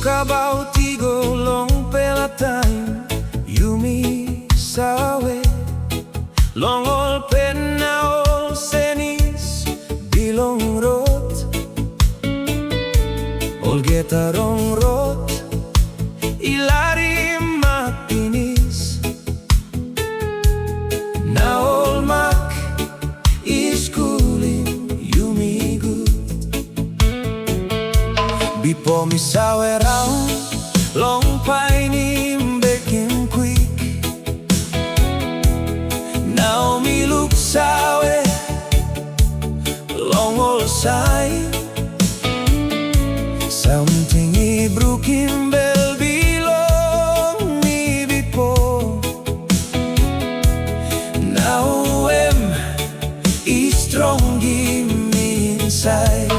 wokabaut longpela Taim, yumi sawe, longol penaol senis, bilong rot, Olgeta rong rot, larim pinis, naol mak skulim, yumi Bipo misawe raun, long painim bekim kwik, naomi luksave, longol sain, Samting brukim bilong Bipo, strongim insait.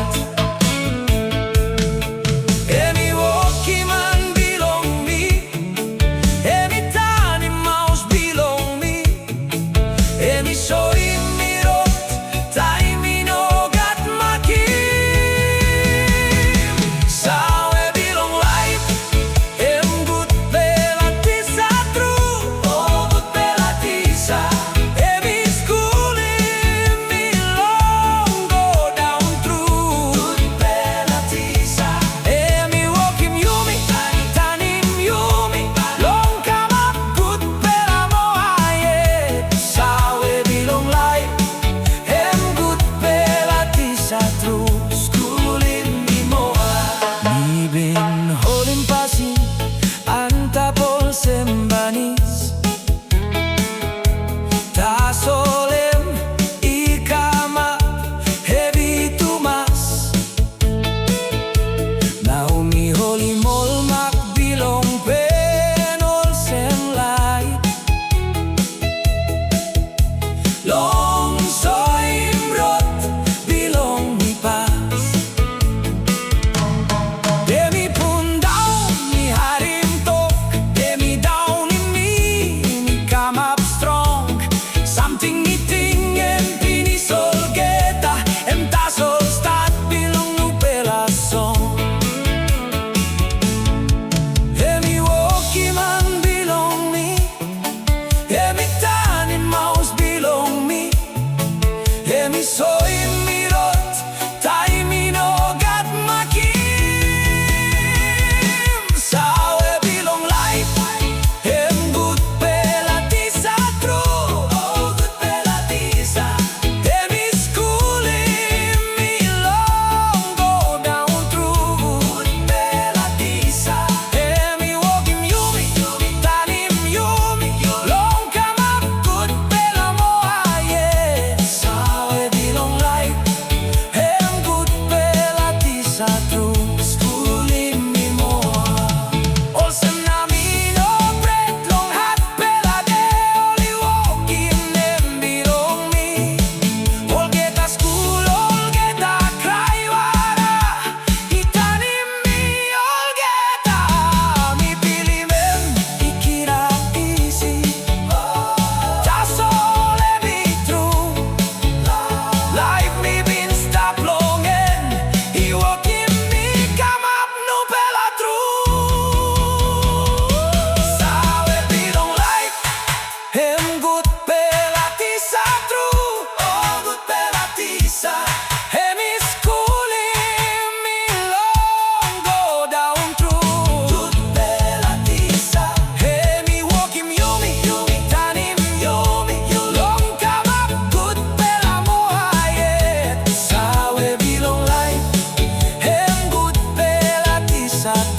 Gutpela Tisa Gutpela Tisa, skulim, bilong go down through. Gutpela Tisa, wokim yumi, taim yumi, longpela Gutpela moayet, sawe bilong life, Gutpela Tisa.